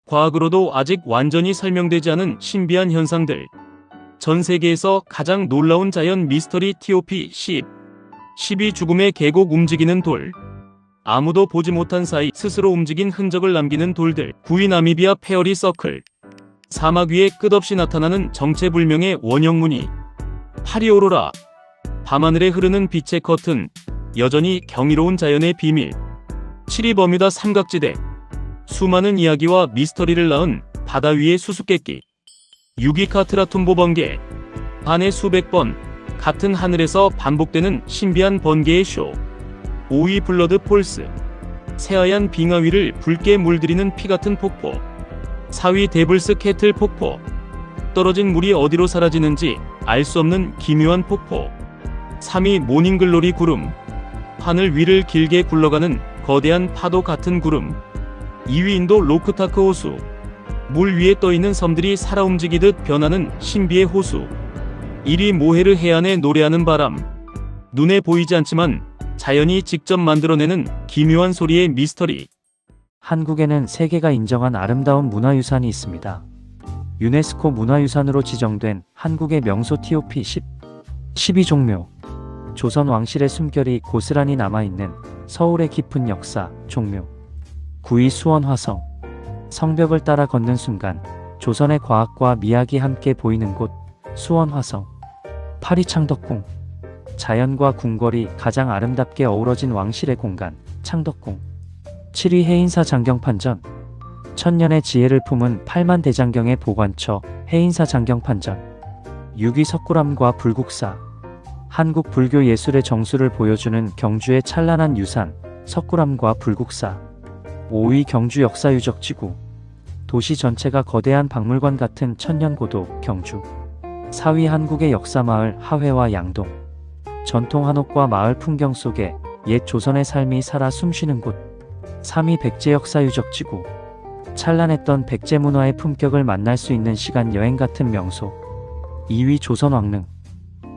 과학으로도 아직 완전히 설명되지 않은 신비한 현상들. 전 세계에서 가장 놀라운 자연 미스터리 TOP 10. 12 죽음의 계곡 움직이는 돌. 아무도 보지 못한 사이 스스로 움직인 흔적을 남기는 돌들. 9위 나미비아 페어리 서클. 사막 위에 끝없이 나타나는 정체불명의 원형 무늬. 8위 오로라. 밤하늘에 흐르는 빛의 커튼. 여전히 경이로운 자연의 비밀. 7위 버뮤다 삼각지대. 수많은 이야기와 미스터리를 낳은 바다 위의 수수께끼. 6위 카트라툼보 번개. 반에 수백 번 같은 하늘에서 반복되는 신비한 번개의 쇼. 5위 블러드 폴스. 새하얀 빙하 위를 붉게 물들이는 피같은 폭포. 4위 데블스 캐틀 폭포. 떨어진 물이 어디로 사라지는지 알 수 없는 기묘한 폭포. 3위 모닝글로리 구름. 하늘 위를 길게 굴러가는 거대한 파도 같은 구름. 2위 인도 로크타크 호수. 물 위에 떠있는 섬들이 살아 움직이듯 변하는 신비의 호수. 1위 모헤르 해안에 노래하는 바람. 눈에 보이지 않지만 자연이 직접 만들어내는 기묘한 소리의 미스터리. 한국에는 세계가 인정한 아름다운 문화유산이 있습니다. 유네스코 문화유산으로 지정된 한국의 명소 TOP 10. 12 종묘. 조선 왕실의 숨결이 고스란히 남아있는 서울의 깊은 역사, 종묘. 9위 수원 화성. 성벽을 따라 걷는 순간 조선의 과학과 미학이 함께 보이는 곳, 수원 화성. 8위 창덕궁. 자연과 궁궐이 가장 아름답게 어우러진 왕실의 공간, 창덕궁. 7위 해인사 장경판전. 천년의 지혜를 품은 8만 대장경의 보관처, 해인사 장경판전. 6위 석굴암과 불국사. 한국 불교 예술의 정수를 보여주는 경주의 찬란한 유산, 석굴암과 불국사. 5위 경주 역사유적지구. 도시 전체가 거대한 박물관 같은 천년고도, 경주. 4위 한국의 역사마을 하회와 양동. 전통 한옥과 마을 풍경 속에 옛 조선의 삶이 살아 숨쉬는 곳. 3위 백제 역사유적지구. 찬란했던 백제 문화의 품격을 만날 수 있는 시간 여행 같은 명소. 2위 조선 왕릉.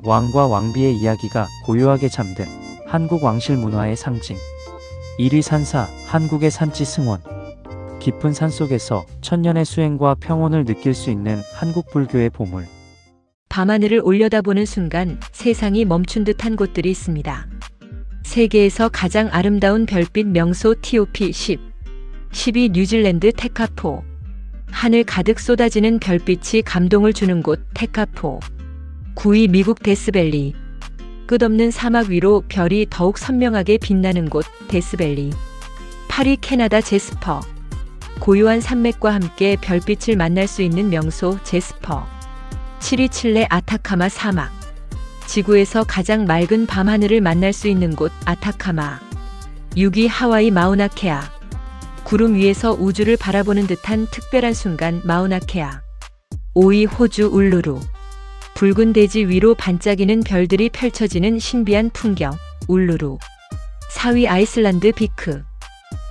왕과 왕비의 이야기가 고요하게 잠든 한국 왕실 문화의 상징. 1위 산사, 한국의 산지 승원. 깊은 산속에서 천년의 수행과 평온을 느낄 수 있는 한국 불교의 보물. 밤하늘을 올려다보는 순간 세상이 멈춘 듯한 곳들이 있습니다. 세계에서 가장 아름다운 별빛 명소 TOP 10. 12 뉴질랜드 테카포. 하늘 가득 쏟아지는 별빛이 감동을 주는 곳, 테카포. 9위 미국 데스밸리. 끝없는 사막 위로 별이 더욱 선명하게 빛나는 곳, 데스밸리. 8위 캐나다 제스퍼. 고요한 산맥과 함께 별빛을 만날 수 있는 명소, 제스퍼. 7위 칠레 아타카마 사막. 지구에서 가장 맑은 밤하늘을 만날 수 있는 곳, 아타카마. 6위 하와이 마우나케아. 구름 위에서 우주를 바라보는 듯한 특별한 순간, 마우나케아. 5위 호주 울루루. 붉은 대지 위로 반짝이는 별들이 펼쳐지는 신비한 풍경, 울루루. 4위 아이슬란드 비크.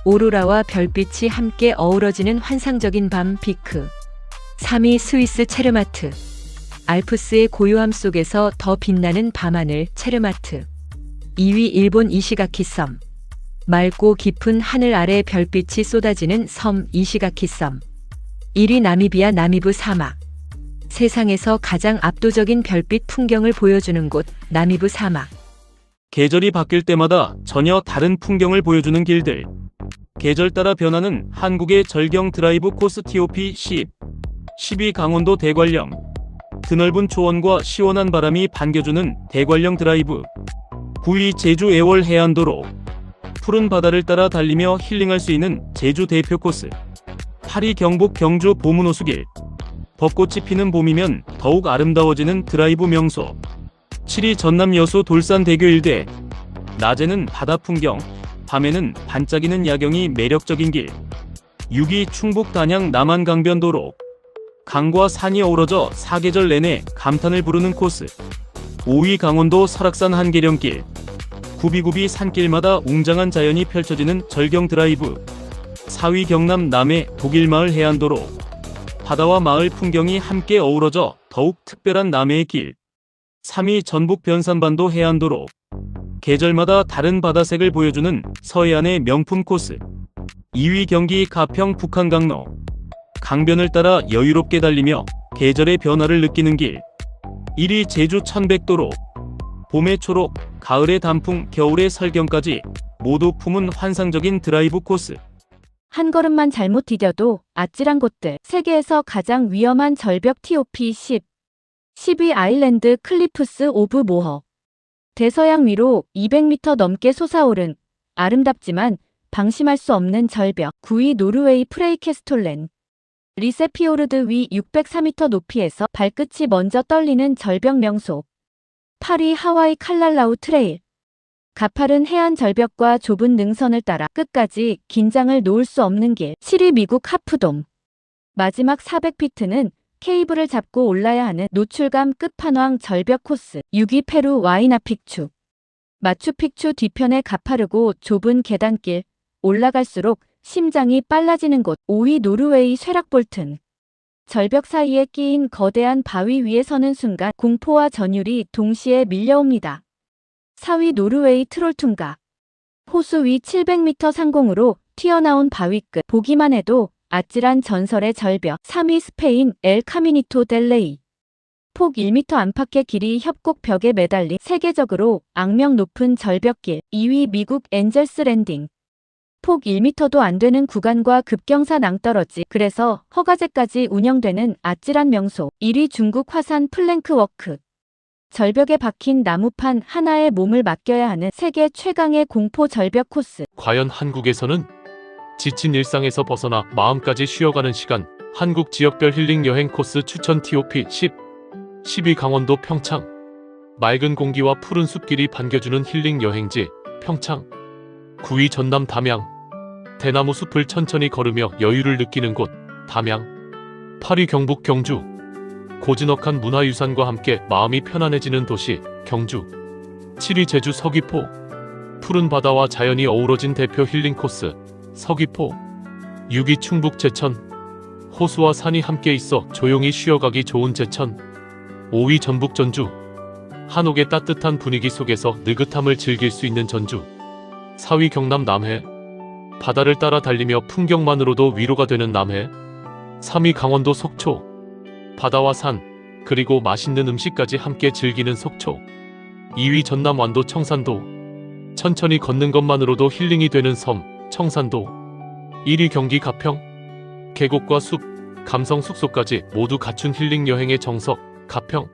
오로라와 별빛이 함께 어우러지는 환상적인 밤, 비크. 3위 스위스 체르마트. 알프스의 고요함 속에서 더 빛나는 밤하늘, 체르마트. 2위 일본 이시가키 섬. 맑고 깊은 하늘 아래 별빛이 쏟아지는 섬, 이시가키 섬. 1위 나미비아 나미부 사막. 세상에서 가장 압도적인 별빛 풍경을 보여주는 곳, 나미부 사막. 계절이 바뀔 때마다 전혀 다른 풍경을 보여주는 길들. 계절 따라 변하는 한국의 절경 드라이브 코스 TOP 10. 12 강원도 대관령. 드넓은 초원과 시원한 바람이 반겨주는 대관령 드라이브. 9위 제주 애월 해안도로. 푸른 바다를 따라 달리며 힐링할 수 있는 제주 대표 코스. 8위 경북 경주 보문호수길. 벚꽃이 피는 봄이면 더욱 아름다워지는 드라이브 명소. 7위 전남 여수 돌산대교 일대. 낮에는 바다 풍경, 밤에는 반짝이는 야경이 매력적인 길. 6위 충북 단양 남한 강변도로. 강과 산이 어우러져 사계절 내내 감탄을 부르는 코스. 5위 강원도 설악산 한계령길. 굽이굽이 산길마다 웅장한 자연이 펼쳐지는 절경 드라이브. 4위 경남 남해 독일마을 해안도로. 바다와 마을 풍경이 함께 어우러져 더욱 특별한 남해의 길. 3위 전북 변산반도 해안도로. 계절마다 다른 바다색을 보여주는 서해안의 명품 코스. 2위 경기 가평 북한강로. 강변을 따라 여유롭게 달리며 계절의 변화를 느끼는 길. 1위 제주 천백도로. 봄의 초록, 가을의 단풍, 겨울의 설경까지 모두 품은 환상적인 드라이브 코스. 한 걸음만 잘못 디뎌도 아찔한 곳들. 세계에서 가장 위험한 절벽 TOP 10. 10위 아일랜드 클리프스 오브 모허. 대서양 위로 200m 넘게 솟아오른 아름답지만 방심할 수 없는 절벽. 9위 노르웨이 프레이케스톨렌. 리세피오르드 위 604m 높이에서 발끝이 먼저 떨리는 절벽 명소. 8위 하와이 칼랄라우 트레일. 가파른 해안 절벽과 좁은 능선을 따라 끝까지 긴장을 놓을 수 없는 길. 7위 미국 하프돔. 마지막 400피트는 케이블을 잡고 올라야 하는 노출감 끝판왕 절벽 코스. 6위 페루 와이나픽추. 마추픽추 뒤편의 가파르고 좁은 계단길. 올라갈수록 심장이 빨라지는 곳. 5위 노르웨이 쇠락볼튼. 절벽 사이에 끼인 거대한 바위 위에 서는 순간 공포와 전율이 동시에 밀려옵니다. 4위 노르웨이 트롤퉁가. 호수 위 700m 상공으로 튀어나온 바위 끝. 보기만 해도 아찔한 전설의 절벽. 3위 스페인 엘 카미니토 델레이. 폭 1m 안팎의 길이 협곡 벽에 매달린 세계적으로 악명 높은 절벽길. 2위 미국 엔젤스 랜딩. 폭 1m도 안 되는 구간과 급경사 낭떠러지. 그래서 허가제까지 운영되는 아찔한 명소. 1위 중국 화산 플랭크 워크. 절벽에 박힌 나무판 하나에 몸을 맡겨야 하는 세계 최강의 공포 절벽 코스. 과연 한국에서는? 지친 일상에서 벗어나 마음까지 쉬어가는 시간. 한국 지역별 힐링 여행 코스 추천 TOP 10. 10위 강원도 평창. 맑은 공기와 푸른 숲길이 반겨주는 힐링 여행지 평창. 9위 전남 담양. 대나무 숲을 천천히 걸으며 여유를 느끼는 곳 담양. 8위 경북 경주. 고즈넉한 문화유산과 함께 마음이 편안해지는 도시 경주. 7위 제주 서귀포. 푸른 바다와 자연이 어우러진 대표 힐링 코스 서귀포. 6위 충북 제천. 호수와 산이 함께 있어 조용히 쉬어가기 좋은 제천. 5위 전북 전주. 한옥의 따뜻한 분위기 속에서 느긋함을 즐길 수 있는 전주. 4위 경남 남해. 바다를 따라 달리며 풍경만으로도 위로가 되는 남해. 3위 강원도 속초. 바다와 산, 그리고 맛있는 음식까지 함께 즐기는 속초. 2위 전남 완도 청산도. 천천히 걷는 것만으로도 힐링이 되는 섬, 청산도. 1위 경기 가평. 계곡과 숲, 감성 숙소까지 모두 갖춘 힐링 여행의 정석, 가평.